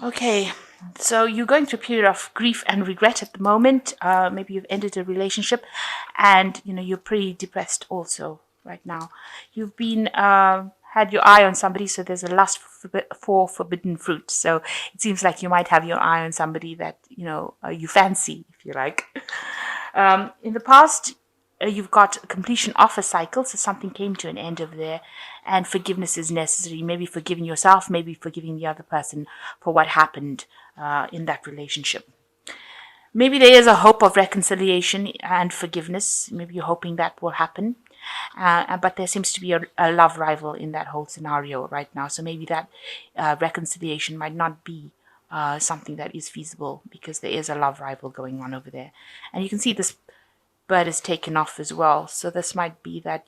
Okay, so you're going through a period of grief and regret at the moment. Maybe you've ended a relationship, and you're pretty depressed also right now. You've been had your eye on somebody, so there's a lust for forbidden fruit. So it seems like you might have your eye on somebody that you fancy, if you like. In the past, you've got a completion of a cycle, so something came to an end over there, and forgiveness is necessary. Maybe forgiving yourself, maybe forgiving the other person for what happened in that relationship. Maybe there is a hope of reconciliation and forgiveness. Maybe you're hoping that will happen. But there seems to be a love rival in that whole scenario right now. So maybe that reconciliation might not be something that is feasible because there is a love rival going on over there. And you can see this bird is taken off as well. So this might be that,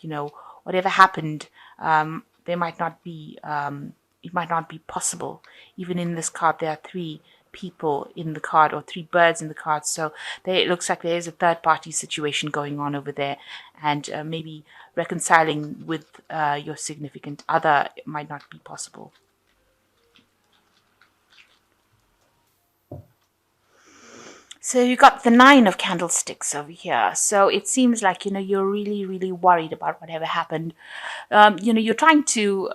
whatever happened, there might not be, it might not be possible. Even in this card, there are three people in the card or three birds in the card. So it looks like there is a third party situation going on over there. And maybe reconciling with your significant other might not be possible. So you got the Nine of Candlesticks over here. So it seems like, you're really, really worried about whatever happened. You're trying to.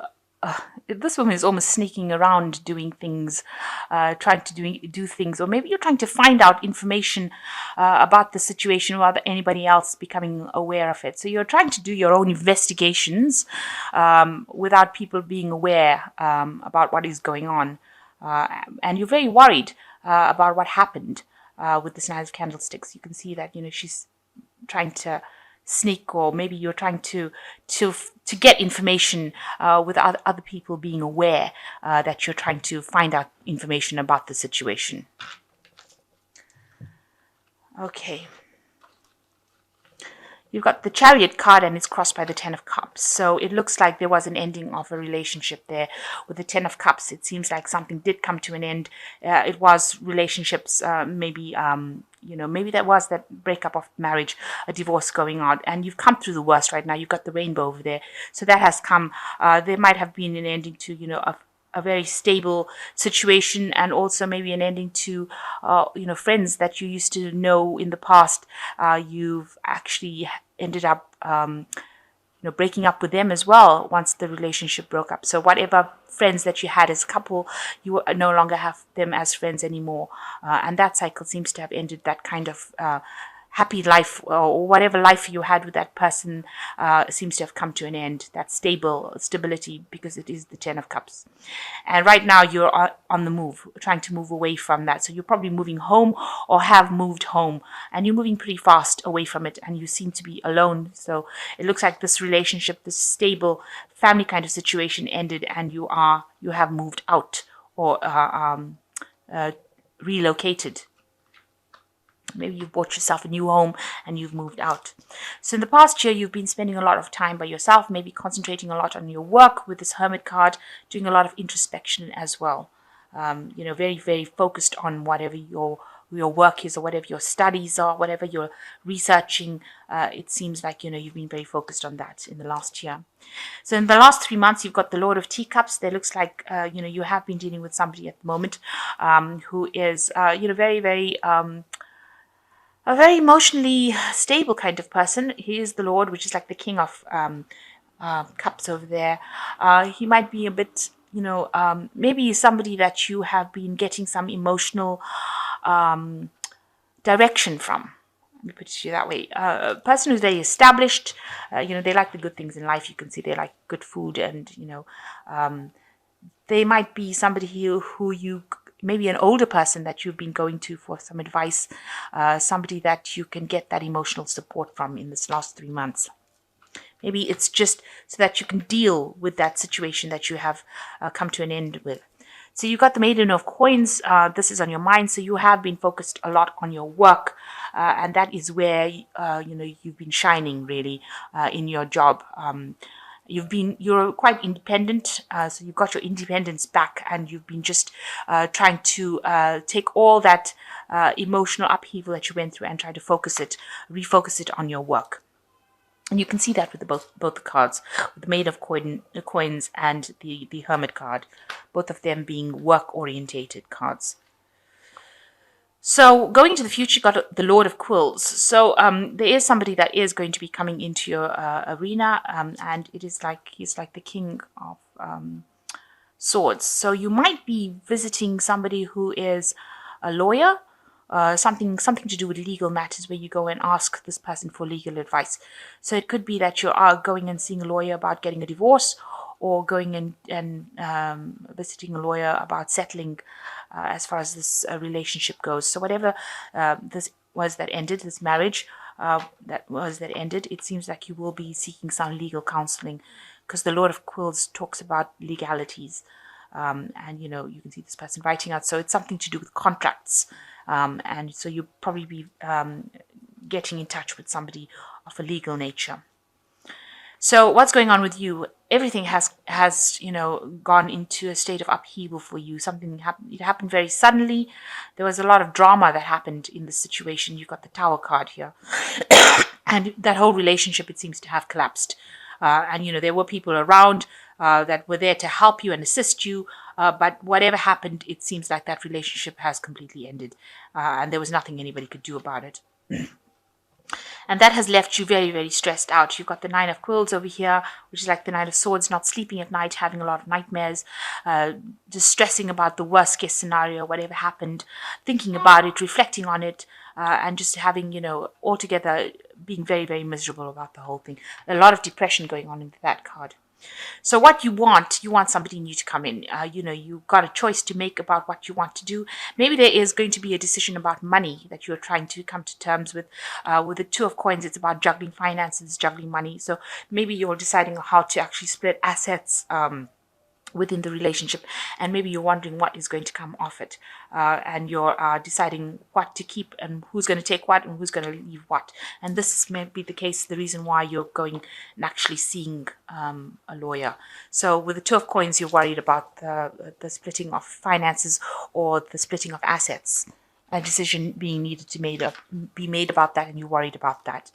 This woman is almost sneaking around doing things, trying to do things, or maybe you're trying to find out information about the situation without anybody else becoming aware of it. So you're trying to do your own investigations without people being aware about what is going on. And you're very worried about what happened with this Nine of Candlesticks. You can see that she's trying to sneak, or maybe you're trying to get information without other people being aware that you're trying to find out information about the situation. Okay. You've got the Chariot card and it's crossed by the Ten of Cups. So it looks like there was an ending of a relationship there with the Ten of Cups. It seems like something did come to an end. It was relationships, maybe maybe that was that breakup of marriage, a divorce going on, and you've come through the worst right now. You've got the rainbow over there. So that has come. There might have been an ending to, a very stable situation, and also maybe an ending to friends that you used to know in the past. You've actually ended up breaking up with them as well once the relationship broke up. So whatever friends that you had as a couple, you no longer have them as friends anymore, and that cycle seems to have ended. That kind of happy life, or whatever life you had with that person, seems to have come to an end. That stability, because it is the Ten of Cups. And right now you're on the move, trying to move away from that. So you're probably moving home or have moved home, and you're moving pretty fast away from it, and you seem to be alone. So it looks like this relationship, this stable family kind of situation ended, and you have moved out, or relocated. Maybe you've bought yourself a new home and you've moved out. So in the past year, you've been spending a lot of time by yourself, maybe concentrating a lot on your work with this Hermit card, doing a lot of introspection as well. Very, very focused on whatever your work is, or whatever your studies are, whatever you're researching. It seems like, you've been very focused on that in the last year. So in the last 3 months, you've got the Lord of Teacups. There looks like, you have been dealing with somebody at the moment who is, very, very... a very emotionally stable kind of person. He is the Lord, which is like the King of Cups over there. He might be a bit, maybe somebody that you have been getting some emotional direction from. Let me put it that way. A person who's very established, they like the good things in life. You can see they like good food, and, they might be somebody who you, maybe an older person that you've been going to for some advice, somebody that you can get that emotional support from in this last 3 months. Maybe it's just so that you can deal with that situation that you have come to an end with. So you got the Maiden of Coins. This is on your mind. So you have been focused a lot on your work, and that is where you've been shining really in your job. You're quite independent, so you've got your independence back, and you've been just trying to take all that emotional upheaval that you went through and try to refocus it on your work. And you can see that with both the cards, with the Maid of Coins and the Hermit card, both of them being work-orientated cards. So going into the future, you got the Lord of Quills. So there is somebody that is going to be coming into your arena, and he's like the King of Swords. So you might be visiting somebody who is a lawyer, something to do with legal matters, where you go and ask this person for legal advice. So it could be that you are going and seeing a lawyer about getting a divorce, or going and visiting a lawyer about settling as far as this relationship goes. So whatever this was that ended, this marriage that ended, it seems like you will be seeking some legal counseling, because the Lord of Quills talks about legalities. And you can see this person writing out, so it's something to do with contracts, and so you'll probably be getting in touch with somebody of a legal nature. So what's going on with you? Everything has gone into a state of upheaval for you. Something happened. It happened very suddenly. There was a lot of drama that happened in the situation. You got the Tower card here, and that whole relationship, it seems to have collapsed. And there were people around that were there to help you and assist you, but whatever happened, it seems like that relationship has completely ended, and there was nothing anybody could do about it. And that has left you very, very stressed out. You've got the Nine of Quills over here, which is like the Knight of Swords, not sleeping at night, having a lot of nightmares, just stressing about the worst case scenario, whatever happened, thinking about it, reflecting on it, and just having, altogether being very, very miserable about the whole thing. A lot of depression going on in that card. So what you want somebody new to come in. You've got a choice to make about what you want to do. Maybe there is going to be a decision about money that you're trying to come to terms with. With the Two of Coins, it's about juggling finances, juggling money. So maybe you're deciding how to actually split assets within the relationship, and maybe you're wondering what is going to come off it, and you're deciding what to keep and who's going to take what and who's going to leave what. And this may be the case, the reason why you're going and actually seeing a lawyer. So with the Two of Coins, you're worried about the splitting of finances or the splitting of assets, a decision being needed to be made about that, and you're worried about that.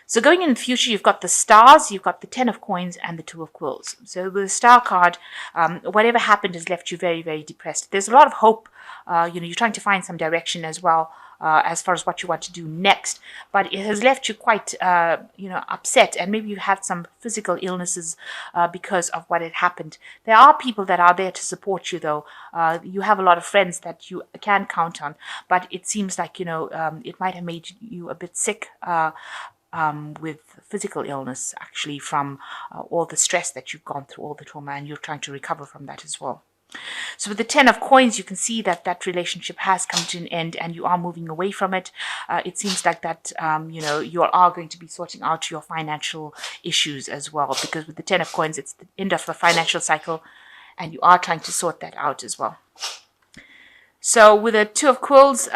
So going in the future, you've got the Stars, you've got the Ten of Coins, and the Two of Quills. So with the Star card, whatever happened has left you very, very depressed. There's a lot of hope. You're trying to find some direction as well, as far as what you want to do next. But it has left you quite, upset. And maybe you had some physical illnesses because of what had happened. There are people that are there to support you, though. You have a lot of friends that you can count on. But it seems like, it might have made you a bit sick. With physical illness, actually, from all the stress that you've gone through, all the trauma, and you're trying to recover from that as well. So with the Ten of Coins, you can see that relationship has come to an end, and you are moving away from it. It seems like that, you are going to be sorting out your financial issues as well, because with the Ten of Coins, it's the end of the financial cycle, and you are trying to sort that out as well. So with the Two of Quills,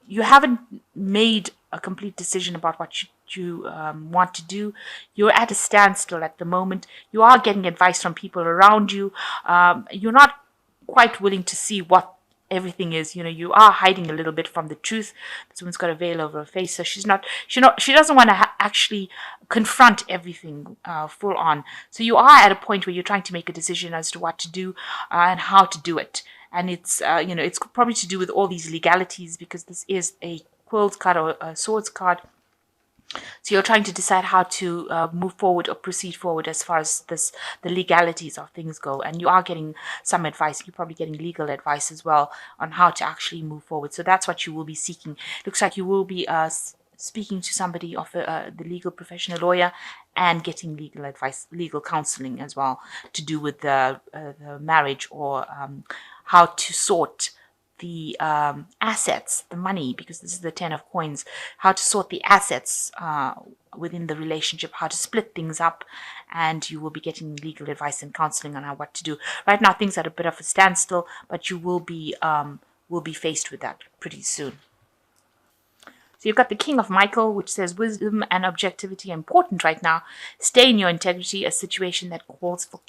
you haven't made a complete decision about what you want to do. You're at a standstill at the moment. You are getting advice from people around you. You're not quite willing to see what everything is. You are hiding a little bit from the truth. This woman's got a veil over her face, so she doesn't want to actually confront everything full on. So you are at a point where you're trying to make a decision as to what to do and how to do it. And it's it's probably to do with all these legalities, because this is a Quills card or a Swords card. So you're trying to decide how to move forward or proceed forward as far as the legalities of things go. And you are getting some advice. You're probably getting legal advice as well on how to actually move forward. So that's what you will be seeking. Looks like you will be speaking to somebody of the legal professional lawyer, and getting legal advice, legal counseling as well, to do with the marriage, or how to sort the assets, the money, because this is the Ten of Coins, how to sort the assets within the relationship, how to split things up, and you will be getting legal advice and counseling on what to do. Right now, things are at a bit of a standstill, but you will be faced with that pretty soon. So you've got the King of Michael, which says wisdom and objectivity are important right now. Stay in your integrity, a situation that calls for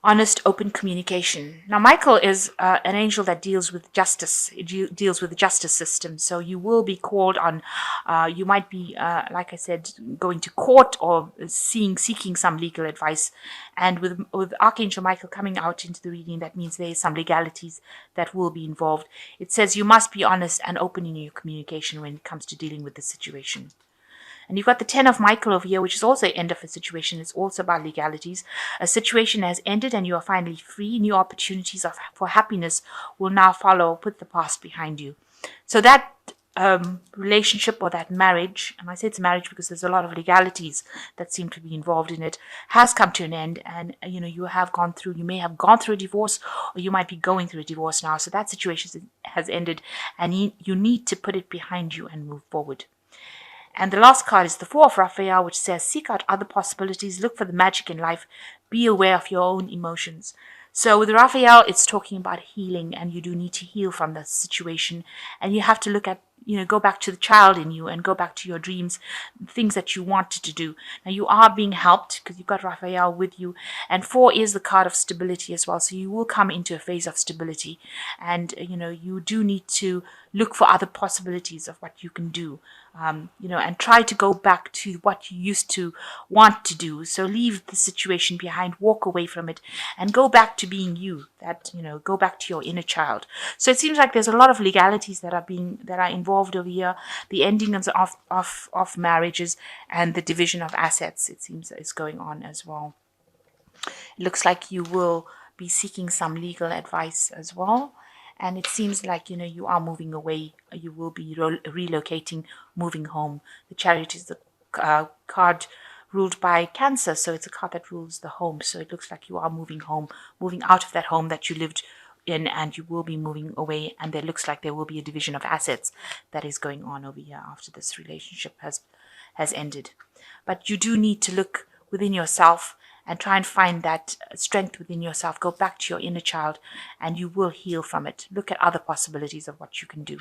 honest, open communication. Now, Michael is an angel that deals with justice. It deals with the justice system. So you will be called on. You might be, like I said, going to court or seeking some legal advice. And with Archangel Michael coming out into the reading, that means there is some legalities that will be involved. It says you must be honest and open in your communication when it comes to dealing with the situation. And you've got the 10 of Michael over here, which is also the end of a situation. It's also about legalities. A situation has ended and you are finally free. New opportunities for happiness will now follow. Put the past behind you. So that relationship or that marriage, and I say it's a marriage because there's a lot of legalities that seem to be involved in it, has come to an end. And, you know, you may have gone through a divorce, or you might be going through a divorce now. So that situation has ended and you need to put it behind you and move forward. And the last card is the Four of Raphael, which says, seek out other possibilities, look for the magic in life, be aware of your own emotions. So with Raphael, it's talking about healing, and you do need to heal from the situation. And you have to look at, go back to the child in you and go back to your dreams, things that you wanted to do. Now you are being helped because you've got Raphael with you. And 4 is the card of stability as well. So you will come into a phase of stability. And, you do need to look for other possibilities of what you can do. And try to go back to what you used to want to do. So leave the situation behind, walk away from it, and go back to being you. Go back to your inner child. So it seems like there's a lot of legalities that are involved over here. The endings of marriages and the division of assets, it seems, is going on as well. It looks like you will be seeking some legal advice as well. And it seems like, you are moving away. You will be relocating, moving home. The Chariot is the card ruled by Cancer. So it's a card that rules the home. So it looks like you are moving home, moving out of that home that you lived in, and you will be moving away. And there looks like there will be a division of assets that is going on over here after this relationship has ended. But you do need to look within yourself and try and find that strength within yourself. Go back to your inner child and you will heal from it. Look at other possibilities of what you can do.